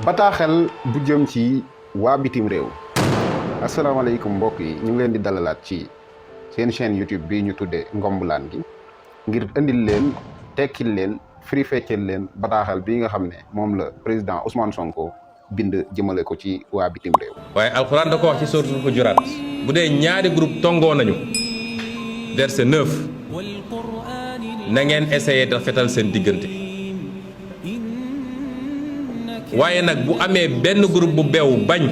bataaxel bu jëm ci waa bitim réew asalaamaaleykum mbokk yi ñu ngi leen di dalalaat ci seen chaîne YouTube bi ñu tuddee Ngombulaan gi ngir indil leen tekkil leen firi feccel leen bataaxel bi nga xam ne moom la président Ousmane Sonko bind jëmale ko ci waa bitim réew. waaye alxuraan da ko wax ci suratul Hujuraat bu dee ñaari groupe tongoo nañu verset 9 na ngeen essayer da fetal seen diggante waaye nag bu amee benn groupe bu beew bañ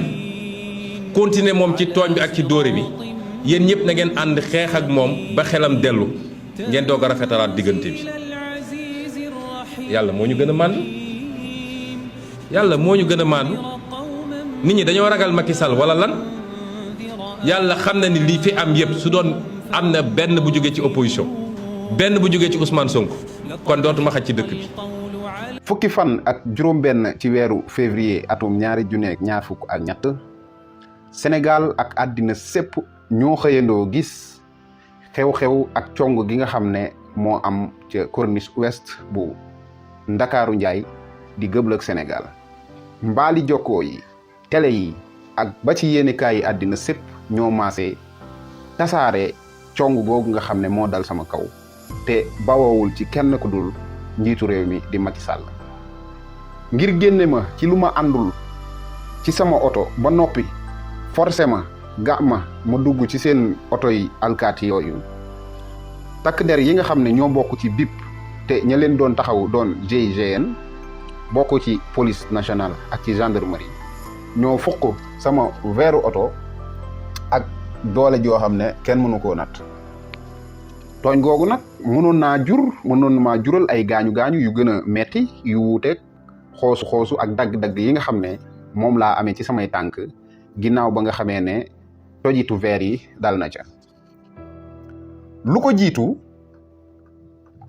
continuer moom ci tooñ bi ak ci dóore bi yéen ñëpp na ngeen ànd xeex ak moom ba xelam dellu ngeen doog a rafetalaat diggante bi yàlla moo ñu gën a màndu yàlla moo ñu gën a màndu nit ñi dañoo ragal Macky Sall wala lan yàlla xam na ni lii fi am yëpp su doon am na benn bu jógee ci opposition benn bu jógee ci Ousmane Sonko kon dootuma xaj ci dëkk bi. fukki fan ak juróom-benn ci weeru février atum 2023 Sénégal ak àddina sépp ñoo xëyandoo gis xew-xew ak cong gi nga xam ne moo am ca corniche Ouest bu Ndakaaru Njaay di gëblëg Sénégal mbaali jokkoo yi télé yi ak ba ci yéenekaay yi àddina sépp ñoo maase tasaare cong googu nga xam ne moo dal sama kaw te bawowul ci kenn ku dul njiitu réew mi di Macky Sall ngir génne ma ci lu ma àndul ci sama oto ba noppi forcé ma ma dugg ci seen oto yi alkaati yooyu takk der yi nga xam ne ñoo bokk ci B.I.P te ña leen doon taxaw doon G.I.G.N bokk ci police nationale ak ci gendarmerie ñoo fukk sama weeru oto ak doole joo xam ne kenn mënu koo nat tooñ googu nag mënoon maa jural ay gaañu-gaañu yu gën a metti yu wuuteeg xoosu ak dagg-dagg yi nga xam ne moom laa amee ci samay tànk ginnaaw ba nga xamee ne tojitu verre yi dal na ca lu ko jiitu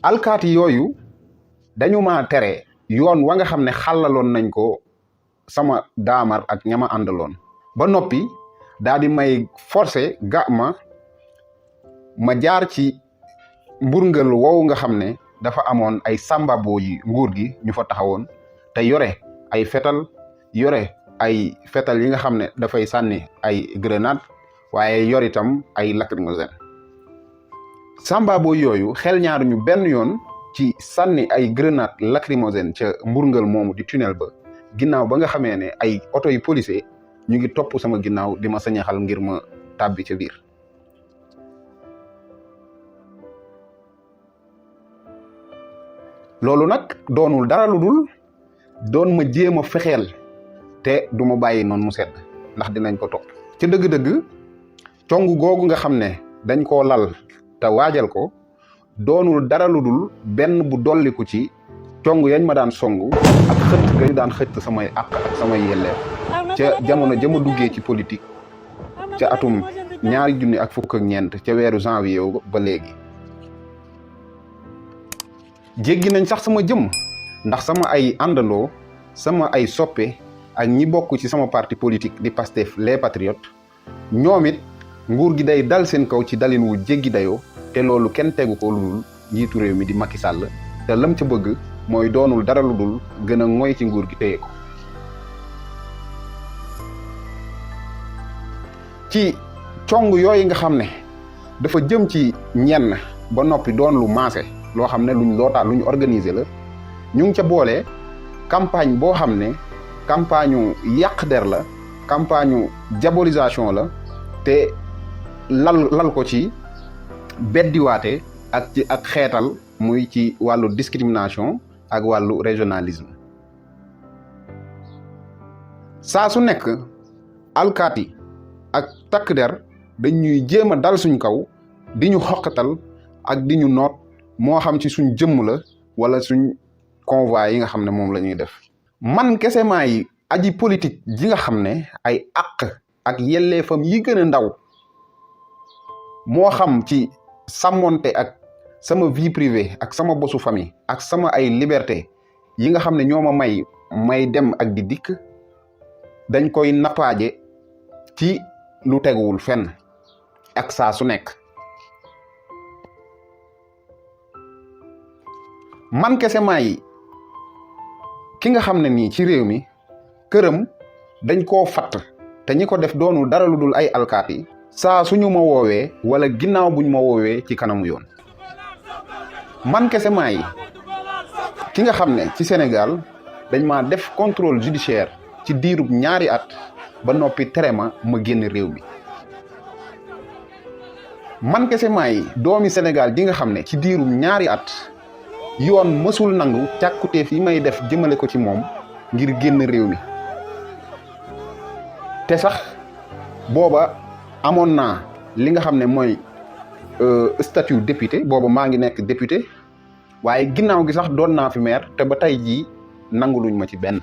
alkaati yooyu dañu ma tere yoon wa nga xam ne xàllaloon nañ ko sama daamar ak ñama àndaloon ba noppi daal di may forcé ma jaar ci mburngal woowu nga xam ne dafa amoon ay sambabo yi nguur gi ñu fa taxawoon te yore ay fetal yi nga xam ne dafay sànni ay grenade waaye yor itam ay lacrymogène sambabo yooyu xel ñaar ñu benn yoon ci sànni ay grenade lacrymogène ca mburngal moomu di tunnel ba ginnaaw ba nga xamee ne ay oto yu policier ñu ngi topp sama ginnaaw di ma sañaxal ngir ma tàbbi ca biir loolu nag doonul dara lu dul doon ma jéem a fexeel te du ma bàyyi noonu mu sedd ndax dinañ ko topp ca dëgg-dëgg cong googu nga xam ne dañ koo lal te waajal ko doonul dara lu dul benn bu dolliku ci cong yañ ma daan songu ak xëtt gañu daan xëtt samay àq ak samay yelleef ca jamono jama duggee ci politique ca atum 2019 ca weeru janvier ba léegi jéggi nañ sax sama jëm ndax sama ay àndandoo sama ay soppe ak ñi bokk ci sama parti politique di Pastef les patriotes ñoom it nguur gi day dal seen kaw ci dalin wu jéggi dayoo te loolu kenn tegu ko lu dul njiitu réew mi di Macky Sall te lam ca bëgg mooy doonul dara lu dul gën a ngoy ci nguur gi téye ko ci cong yooyu nga xam ne dafa jëm ci ñenn ba noppi doon lu maase loo xam ne luñ organiser la ñu ngi ca boole campagne boo xam ne campagne yàq der la campagne diabolisation la te lal ko ci beddiwaate ak xeetal muy ci wàllu discrimination ak wàllu régionalisme saa su nekk alkaati ak takk der dañ ñuy jéem a dal suñ kaw di ñu xoqatal ak di ñu noot moo xam ci suñ jëmm la wala suñ convoi yi nga xam ne moom la ñuy def man kese maay aji politique ji nga xam ne ay àq ak yelleefam yi gën a ndaw moo xam ci sàmmonte ak sama vie privée ak sama bosu famille ak sama ay liberté yi nga xam ne ñoo ma may dem ak di dikk dañ koy nappaaje ci lu teguwul fenn ak saa su nekk man kese maay ki nga xam ne nii ci réew mi këram dañ koo fatt te ñi ko def doonul dara lu dul ay alkaati saa suñu ma woowee wala ginnaaw buñ ma woowee ci kanamu yoon man kese maay ki nga xam ne ci Sénégal dañ maa def contrôle judiciaire ci diirub 2 at ba noppi tere ma génn réew mi man kese maay doomi Sénégal di nga xam ne ci diirub 2 at yoon mësul nangu càkkuteef yi may def jëmale ko ci moom ngir génn réew mi te sax booba amoon naa li nga xam ne mooy statut député booba maa ngi nekk député waaye ginnaaw gi sax doon naa fi maire te ba tey jii nanguluñ ma ci benn.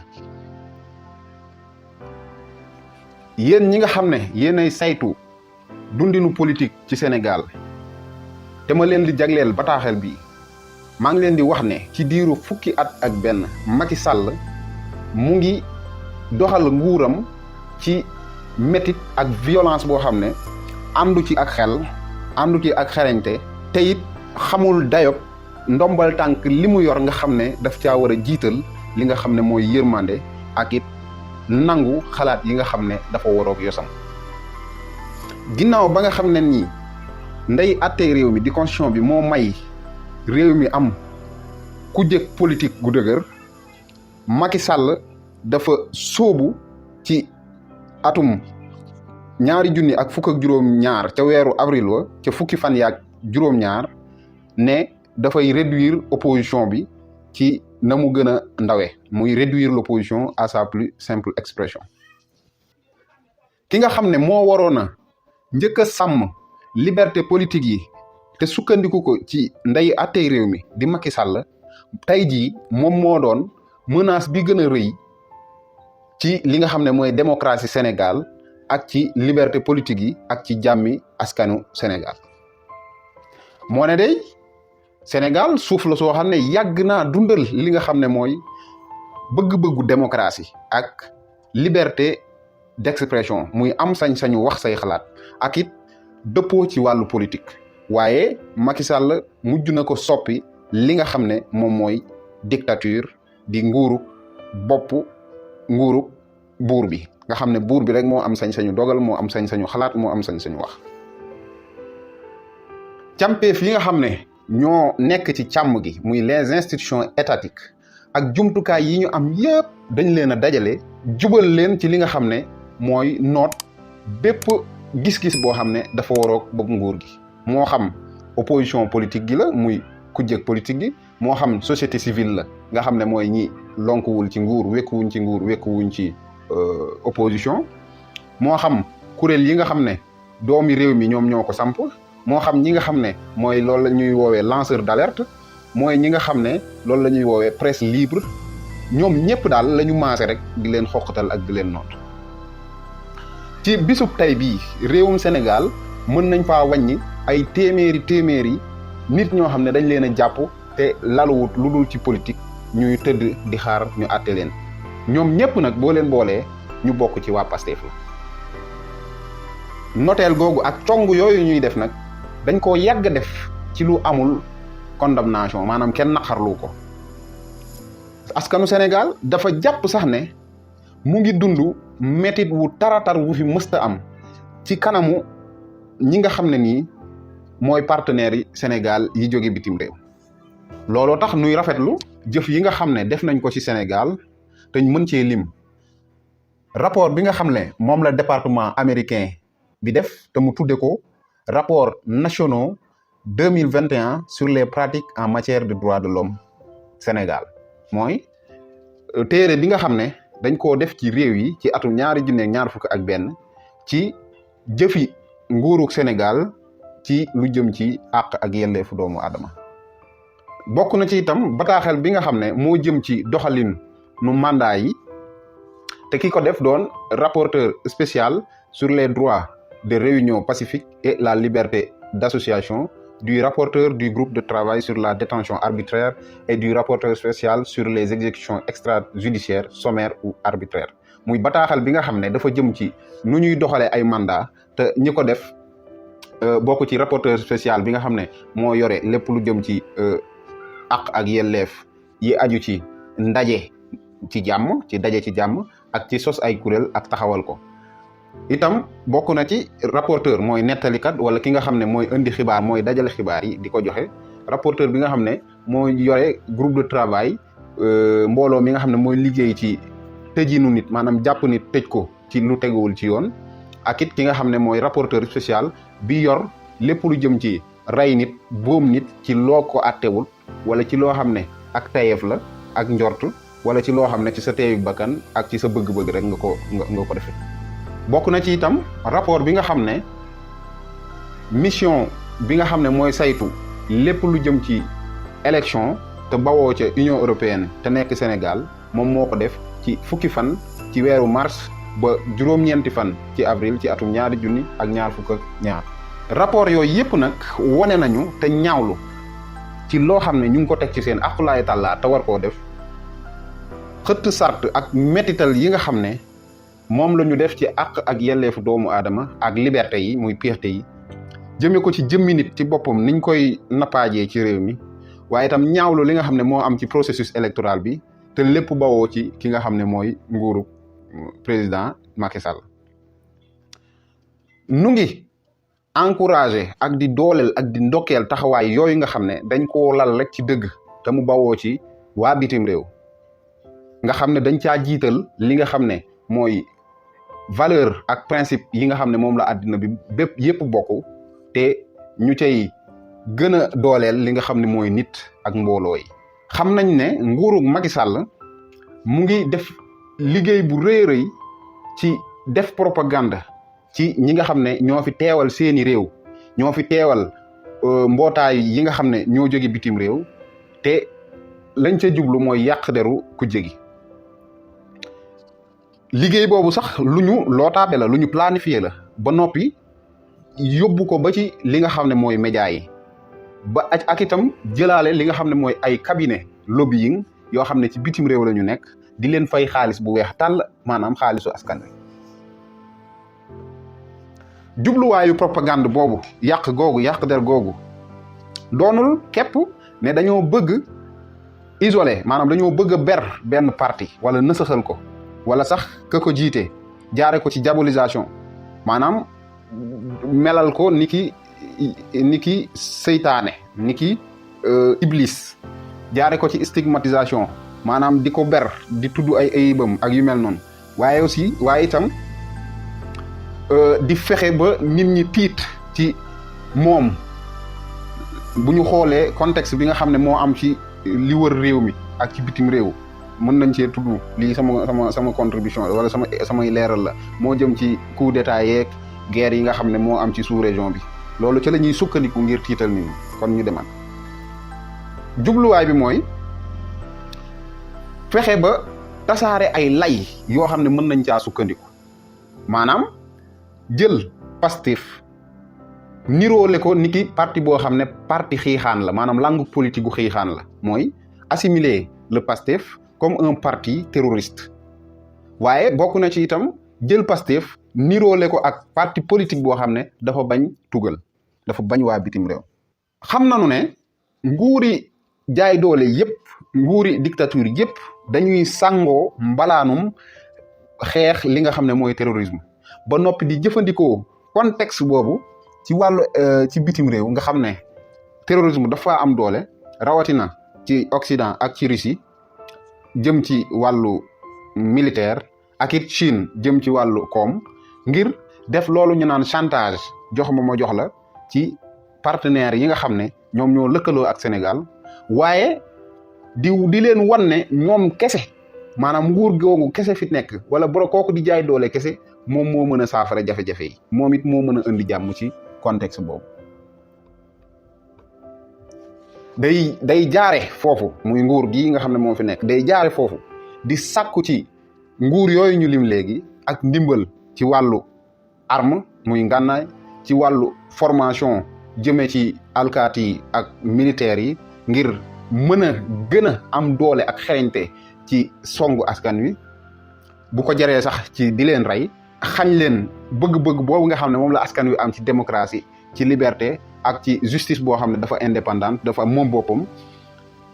yéen ñi nga xam ne yéenay saytu dundinu politique ci Sénégal te ma leen di jagleel bataaxel bi maa ngi leen di wax ne ci diiru 1 at ak benn Macky Sall mu ngi doxal nguuram ci métit ak violence boo xam ne àndu ci ak xel àndu ci ak xereñte te it xamul dayob ndombal tànk li mu yor nga xam ne daf caa war a jiital li nga xam ne mooy yërmande ak it nangu xalaat yi nga xam ne dafa waroog yosam ginnaaw ba nga xam ne nii ndey àttee réew mi di constitution bi moo may réew mi am ku jëkk politique gu dëgër Macky Sall dafa sóobu ci atum 2012 ca weeru avril wa ca fukki fan yaak juróom-ñaar ne dafay réduire opposition bi ci na mu gën a ndawe muy réduire l'opposition à sa plus simple expression ki nga xam ne moo waroon a njëkk a sàmm liberté politique yi te sukkandiku ko ci ndey àttee réew mi di Macky Sall tey jii moom moo doon menace bi gën a rëy ci li nga xam ne mooy démocratie Sénégal ak ci liberté politique yi ak ci jàmmi askanu Sénégal moo ne day Sénégal suuf la soo xam ne yàgg naa dundal li nga xam ne mooy bëgg-bëggu démocratie ak liberté d'expression muy am sañ-sañu wax say xalaat ak it dëppoo ci wàllu politique waaye Macky Sall mujj na ko soppi li nga xam ne moom mooy dictature di nguuru buur bi nga xam ne buur bi rek moo am sañ-sañu dogal moo am sañ-sañu xalaat moo am sañ-sañu wax càmpeef yi nga xam ne ñoo nekk ci càmm gi muy les institutions étatiques ak jumtukaay yi ñu am yépp dañ leen a dajale jubal leen ci li nga xam ne mooy noot bépp gis-gis boo xam ne dafa waroog bëgg nguur gi moo xam opposition politique gi la muy kujjeg politique gi moo xam société civile la nga xam ne mooy ñi lonkuwul ci nguur wekkuwuñ ci nguur wekkuwuñ ci opposition moo xam kuréel yi nga xam ne doomi réew mi ñoom ñoo ko samp moo xam ñi nga xam ne mooy loolu la ñuy woowee lanceur d'alerte mooy ñi nga xam ne loolu la ñuy woowee presse libre ñoom ñëpp daal la ñu maase rek di leen xoqatal ak di leen noot ci bisub tey bii réewum Sénégal mën nañ faa wàññi ay téeméeri nit ñoo xam ne dañ leen a jàpp te laluwut lu dul ci politique ñuy tëdd di xaar ñu àtte leen ñoom ñëpp nag boo leen boolee ñu bokk ci waa Pastef la noteel googu ak cong yooyu ñuy def nag dañ koo yàgg def ci lu amul condamnation maanaam kenn naqarlu ko askanu Sénégal dafa jàpp sax ne mu ngi dund métit wu taratar wu fi mësta am ci kanamu ñi nga xam ne nii mooy partenaires yi Sénégal yi jóge bitim réew looloo tax nuy rafetlu jëf yi nga xam ne def nañ ko ci Sénégal te ñu mën cee lim rapport bi nga xam ne moom la département américain bi def te mu tudde ko rapport nationaux 2021 sur les pratiques en matière de droits de l'homme Sénégal mooy téere bi nga xam ne dañ koo def ci réew yi ci atum 2021 ci jëfi nguurug Sénégal ci lu jëm ci àq ak yelleefu doomu aadama bokk na ci itam bataaxel bi nga xam ne moo jëm ci doxalin nu mandat yi te ki ko def doon rapporteur spécial sur les droits de réunion pacifique et la liberté d'association du rapporteur du groupe de travail sur la détention arbitraire et du rapporteur spécial sur les exécutions extrajudiciaires sommaires ou arbitraires muy bataaxal bi nga xam ne dafa jëm ci nu ñuy doxalee ay mandat te ñi ko def bokk ci rapporteur spécial bi nga xam ne moo yore lépp lu jëm ci àq ak yelleef yi aju ci ndaje ci jàmm ci daje ci jàmm ak ci sos ay kuréel ak taxawal ko itam bokk na ci rapporteur mooy nettalikat wala ki nga xam ne mooy indi xibaar mooy dajale xibaar yi di ko joxe rapporteur bi nga xam ne mooy yore groupe de travail mbooloo mi nga xam ne mooy liggéey ci tëjinu nit maanaam jàpp nit tëj ko ci lu teguwul ci yoon ak it ki nga xam ne mooy rapporteur spécial bi yor lépp lu jëm ci rey nit boom nit ci loo ko attewul wala ci loo xam ne ak tayeef la ak njort wala ci loo xam ne ci sa teeyu bakkan ak ci sa bëgg-bëgg rek nga ko defee bokk na ci itam rapport bi nga xam ne mission bi nga xam ne mooy saytu lépp lu jëm ci élection te bawoo ca Union européenne te nekk Sénégal moom moo ko def ci fukki fan ci weeru mars ba juróom-ñeenti fan ci avril ci atum 2022 rapport yooyu yëpp nag wone nañu te ñaawlu ci loo xam ne ñu ngi ko teg ci seen aqulaay tàllaa te war koo def xëtt sart ak métital yi nga xam ne moom la ñu def ci àq ak yelleefu doomu aadama ak liberté yi muy piété yi jëme ko ci jëmmi nit ci boppam niñ koy nappaajee ci réew mi waaye itam ñaawlu li nga xam ne moo am ci processus électoral bi te lépp bawoo ci ki nga xam ne mooy nguuru président Macky Sall nu ngi encouragé ak di dooleel ak di ndokkeel taxawaay yooyu nga xam ne dañ koo lal rek ci dëgg te mu bawoo ci waa bitim réew nga xam ne dañ caa jiital li nga xam ne mooy valeur ak principe yi nga xam ne moom la àddina bi bépp yépp bokk te ñu cay gën a dooleel li nga xam ne mooy nit ak mbooloo yi xam nañ ne nguuru Macky Sall mu ngi def liggéey bu rëy rëy ci def propagande ci ñi nga xam ne ñoo fi teewal seeni réew ñoo fi teewal mbootaay yi nga xam ne ñoo jóge bitim réew te lañ ca jublu mooy yàq deru kujje gi liggéey boobu sax lu ñu lootaabe la lu ñu planifié la ba noppi yóbbu ko ba ci li nga xam ne mooy média yi ba ak itam jëlaale li nga xam ne mooy ay cabinet lobbying yoo xam ne ci bitim réew la ñu nekk di leen fay xaalis bu weex tàll maanaam xaalisu askan wi jubluwaayu propagande boobu yàq der googu doonul képp ne dañoo bëgg isolé maanaam dañoo bëgg a ber benn parti wala nësaxal ko wala sax ka ko jiite jaare ko ci diabolisation maanaam melal ko ni ki seytaane ni ki iblis jaare ko ci stigmatisation maanaam di ko ber di tudd ay ayibam ak yu mel noonu waaye itam di fexe ba nit ñi tiit ci moom bu ñu xoolee contexte bi nga xam ne moo am ci li wër réew mi ak ci bitim réew mën nañ cee tudd lii sama contribution wala samay leeral la moo jëm ci coup d'état yeeg guerre yi nga xam ne moo am ci sous-région bi loolu ca la ñuy sukkandiku ngir tiital nit ñi kon ñu demaat jubluwaay bi mooy fexe ba tasaare ay lay yoo xam ne mën nañ caa sukkandiku maanaam jël Pastef niroole ko niki parti boo xam ne parti xiixaan la maanaam langue politique gu xiixaan la mooy assimiler le Pastef comme un parti terroriste waaye bokk na ci itam jël Pastef niroole ko ak parti politique boo xam ne dafa bañ tugal dafa bañ waa bitim réew xam nañu ne nguuri jaay doole yépp nguuri dictature yépp dañuy sangoo mbalaanum xeex li nga xam ne mooy terrorisme ba noppi di jëfandikoo contexte boobu ci wàllu ci bitim réew nga xam ne terrorisme dafa am doole rawatina ci Occident ak ci Russie jëm ci wàllu militaire ak it Chine jëm ci wàllu koom ngir def loolu ñu naan chantage jox ma jox la ci partenaires yi nga xam ne ñoom ñoo lëkkaloo ak Sénégal waaye di leen wan ne ñoom kese maanaam nguur googu kese fi nekk wala boro kooku di jaay doole kese moom moo mën a saafara jafe-jafe yi moom it moo mën a indi jàmm ci contexte boobu day jaare foofu muy nguur gi nga xam ne moo fi nekk day jaare foofu di sàkku ci nguur yooyu ñu lim léegi ak ndimbal ci wàllu arme muy ngànnaay ci wàllu formation jëmee ci alkaati yi ak militaires yi ngir mën a gën a am doole ak xereñte ci songu askan wi bu ko jaree sax ci di leen rey xañ leen bëgg-bëgg boobu nga xam ne moom la askan wi am ci démocratie ci liberté ak ci justice boo xam ne dafa indépendante dafa moom boppam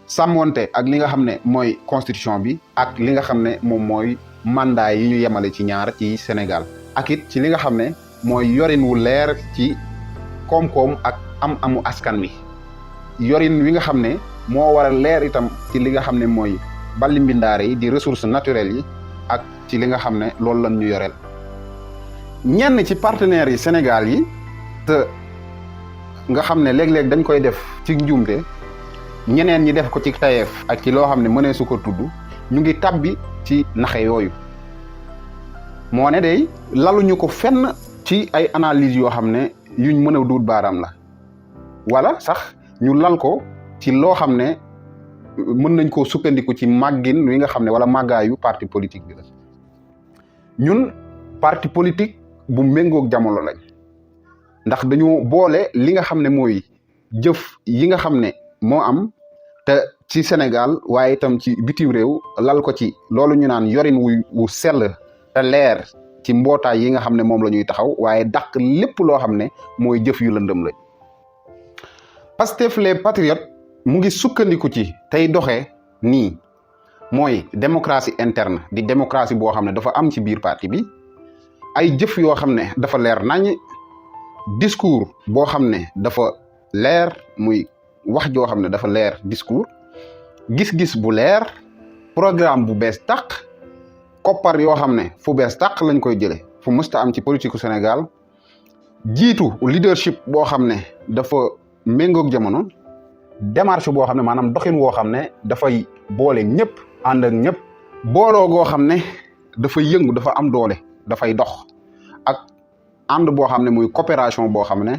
sàmmonte ak li nga xam ne mooy constitution bi ak li nga xam ne moom mooy mandat yi ñu yemale ci ñaar ci Sénégal ak it ci li nga xam ne mooy yorin wu leer ci koom-koom ak amu askan wi yorin wi nga xam ne moo war a leer itam ci li nga xam ne mooy balli mbindaare yi di ressources naturelles yi ak ci li nga xam ne loolu lan ñu yoreel ñenn ci partenaires yi Sénégal yi te nga xam ne léeg-léeg dañ koy def ci njuumte ñeneen ñi def ko ci tayeef ak ci loo xam ne mënee su ko tudd ñu ngi tabbi ci naxe yooyu moo ne day laluñu ko fenn ci ay analyse yoo xam ne yuñ mën a duut baaraam la wala sax ñu lal ko ci loo xam ne mën nañ koo sukkandiku ci màggin wi nga xam ne wala màggaayu parti politique bi la ñun parti politique bu méngoog jamono lañ ndax dañoo boole li nga xam ne mooy jëf yi nga xam ne moo am te ci Sénégal waaye itam ci bitim réew lal ko ci loolu ñu naan yorin wu sell te leer ci mbootaay yi nga xam ne moom la ñuy taxaw waaye dàq lépp loo xam ne mooy jëf yu lëndëm lañ Pastef les patriotes mu ngi sukkandiku ci tey doxee nii mooy démocratie interne di démocratie boo xam ne dafa am ci biir parti bi ay jëf yoo xam ne dafa leer nañ discours boo xam ne dafa leer muy wax joo xam ne dafa leer discours gis-gis bu leer programme bu bees tàq koppar yoo xam ne fu bees tàq lañ koy jële fu mësta am ci politique Sénégal jiitu leadership boo xam ne dafa méngoog jamono démarche boo xam ne maanaam doxin woo xam ne dafay boole ñëpp ànd ak ñëpp booloo goo xam ne dafay yëngu dafa am doole dafay dox ak ànd boo xam ne muy coopération boo xam ne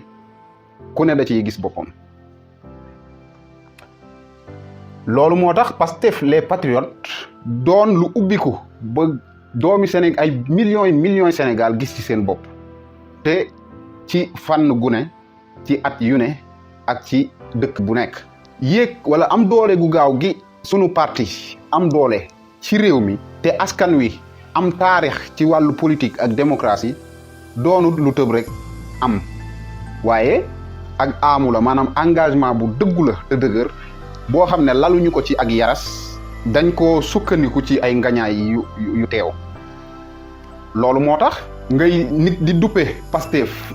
ku ne da ciy gis boppam loolu moo tax Pastef les patriotes doon lu ubbiku ba doomi Sénégal ay millions Sénégal gis ci seen bopp te ci fànn gu ne ci at yu ne ak ci dëkk bu nekk yéeg wala am doole gu gaaw gi sunu parti am doole ci réew mi te askan wi am taarix ci wàllu politique ak démocratie doonut lu tëb rek am waaye ak aamu la maanaam engagement bu dëggu la te dëgër boo xam ne laluñu ko ci ak yaras dañ ko sukkandiku ci ay ngañaay yu teew loolu moo tax ngay nit di duppe Pastef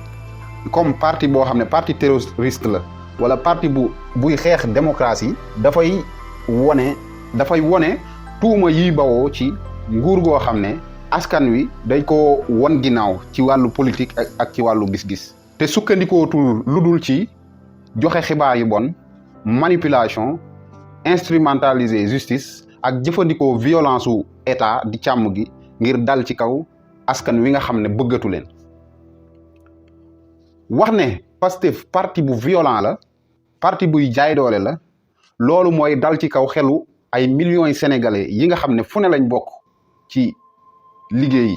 comme parti boo xam ne parti terroriste la wala parti buy xeex démocratie dafay wone tuuma yiy bawoo ci nguur goo xam ne askan wi dañ ko won ginnaaw ci wàllu politique ak ci wàllu gis-gis te sukkandikootul lu dul ci joxe xibaar yu bon manipulation instrumentaliser justice ak jëfandikoo violence u état di càmm gi ngir dal ci kaw askan wi nga xam ne bëggatu leen wax ne Pastef parti bu violent la parti buy jaay doole la loolu mooy dal ci kaw xelu ay millions sénégalais yi nga xam ne fu ne lañ bokk ci liggéey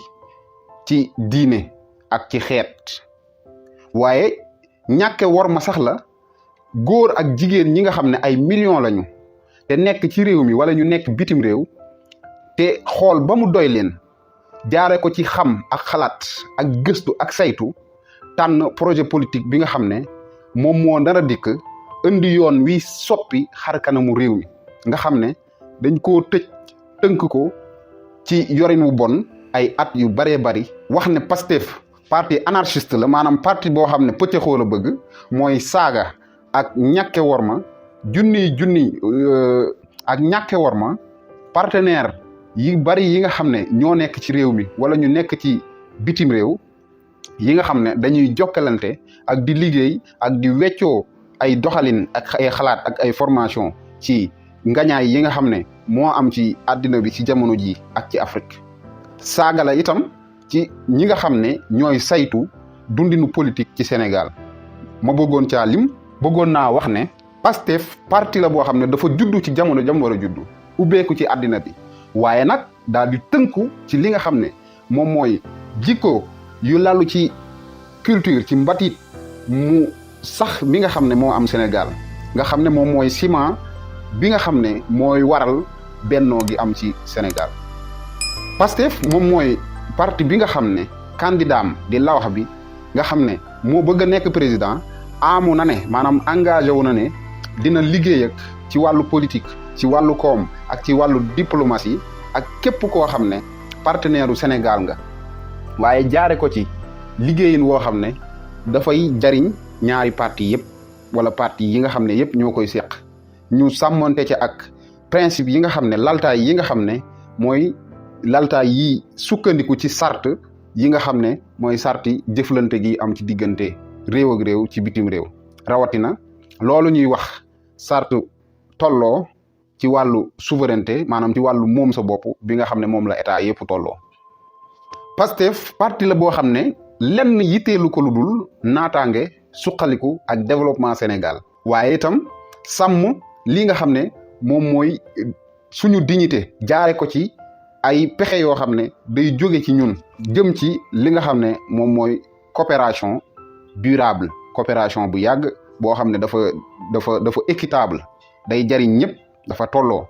ci diine ak ci xeet waaye ñàkke war ma sax la góor ak jigéen ñi nga xam ne ay millions lañu te nekk ci réew mi wala ñu nekk bitim réew te xool ba mu doy leen jaare ko ci xam ak xalaat ak gëstu ak saytu tànn projet politique bi nga xam ne moom moo nar a dikk indi yoon wi soppi xar kanamu réew mi nga xam ne dañ koo tënk ko ci yorin wu bon ay at yu baree bari wax ne Pastef parti anarchiste la maanaam parti boo xam ne pëccëxoo la bëgg mooy saaga ak ñàkke worma junni ak ñàkke worma partenaire yi bari yi nga xam ne ñoo nekk ci réew mi wala ñu nekk ci bitim réew yi nga xam ne dañuy jokkalante ak di liggéey ak di weccoo ay doxalin ak ay xalaat ak ay formation ci ngañaay yi nga xam ne moo am ci àddina bi ci jamono ji ak ci Afrique saaga la itam ci ñi nga xam ne ñooy saytu dundinu politique ci Sénégal ma bëggoon caa lim bëggoon naa wax ne Pastef parti la boo xam ne dafa juddu ci jamono jam war a juddu ubbeeku ci àddina bi waaye nag daal di tënku ci li nga xam ne moom mooy jikko yu lalu ci culture ci mbatit mu sax mi nga xam ne moo am Sénégal nga xam ne moom mooy ciment bi nga xam ne mooy waral bennoo gi am ci Sénégal Pastef moom mooy parti bi nga xam ne candidat am di lawax bi nga xam ne moo bëgg a nekk président amu na ne maanaam engagé wu na ne dina liggéey ak ci wàllu politique ci wàllu koom ak ci wàllu diplomatie ak képp koo xam ne partenaire u Sénégal nga waaye jaare ko ci liggéeyin woo xam ne dafay jariñ ñaari parti yëpp wala parti yi nga xam ne yëpp ñoo koy seq ñu sàmmonte ci ak principe yi nga xam ne laltaay yi nga xam ne mooy laltaay yi sukkandiku ci sart yi nga xam ne mooy sarti jëflante gi am ci diggante réew ak réew ci bitim réew rawatina loolu ñuy wax sart tolloo ci wàllu souveraineté maanaam ci wàllu moom sa bopp bi nga xam ne moom la état yëpp tolloo. Pastef parti la boo xam ne lenn yitteelu ko lu dul naataange suqaliku ak développement Sénégal waaye itam sàmm li nga xam ne moom mooy suñu dignité jaare ko ci ay pexe yoo xam ne day jóge ci ñun jëm ci li nga xam ne moom mooy coopération durable coopération bu yàgg boo xam ne dafa équitable day jariñ ñëpp dafa tolloo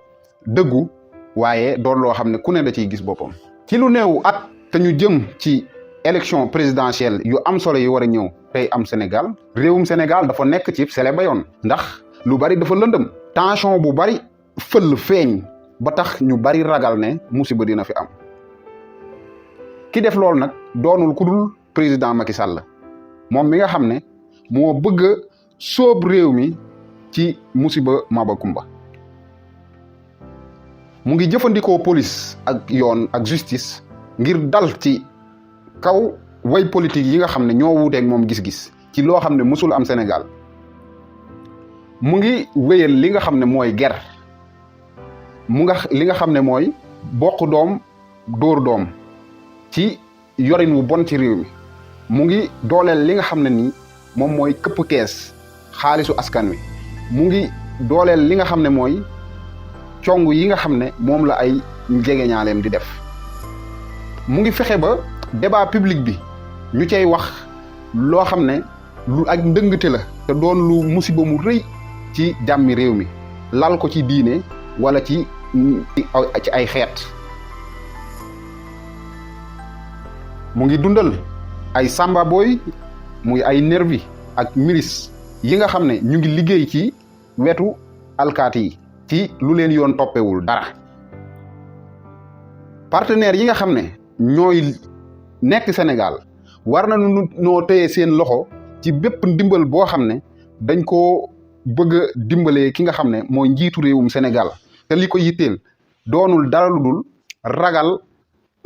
dëggu waaye doon loo xam ne ku ne da ciy gis boppam. ci lu néew at te ñu jëm ci élection présidentielle yu am solo yi war a ñëw tey am Sénégal réewum Sénégal dafa nekk ci sele ba yoon ndax lu bari dafa lëndëm tension bu bari fël feeñ ba tax ñu bari ragal ne musiba dina fi am ki def loolu nag doonul ku dul président Macky Sall moom mi nga xam ne moo bëgg a sóob réew mi ci musiba maba kumba mu ngi jëfandikoo police ak yoon ak justice ngir dal ci kaw way politique yi nga xam ne ñoo wuuteeg moom gis-gis ci loo xam ne musul am Sénégal mu ngi wéyal li nga xam ne mooy ger li nga xam ne mooy bokk doom dóor doom ci yorin wu bon ci réew mi mu ngi dooleel li nga xam ne nii moom mooy këpp kees xaalisu askan wi mu ngi dooleel li nga xam ne mooy cong yi nga xam ne moom la ay jegeñaaleem di def mu ngi fexe ba débat public bi ñu cay wax loo xam ne lu ak ndëngte la te doon lu musiba mu rëy ci jàmmi réew mi lal ko ci diine wala ci ay xeet mu ngi dundal ay samba boy muy ay nervi ak milice yi nga xam ne ñu ngi liggéey ci wetu alkaati yi ci lu leen yoon toppewul dara partenaires yi nga xam ne ñooy nekk Sénégal war nañu noo téye seen loxo ci bépp ndimbal boo xam ne dañ koo bëgg a dimbalee ki nga xam ne mooy njiitu réewum Sénégal te li ko yitteel doonul dara lu dul ragal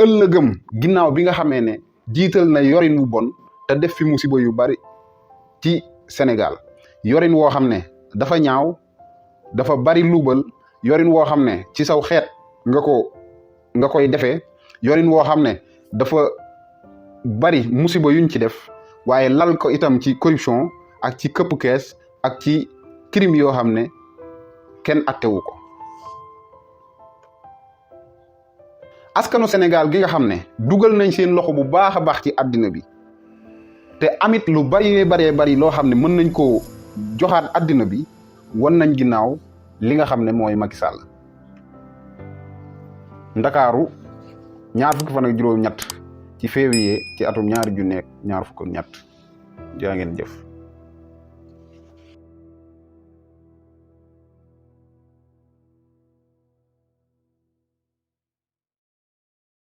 ëllëgëm ginnaaw bi nga xamee ne jiital na yorin wu bon te def fi musiba yu bari ci Sénégal yorin woo xam ne dafa ñaaw dafa bari luubal yorin woo xam ne ci saw xeet nga koy defee yorin woo xam ne dafa bari musiba yuñ ci def waaye lal ko itam ci corruption ak ci këpp kees ak ci crime yoo xam ne kenn attewu ko askanu Sénégal gi nga xam ne dugal nañ seen loxo bu baax a baax ci àddina bi te amit lu bari loo xam ne mën nañ koo joxaat àddina bi wan nañ ginnaaw li nga xam ne mooy Macky Sall Ndakaaru 20 fan ak juróom-ñett ci février ci atum 2023 jaa ngeen jëf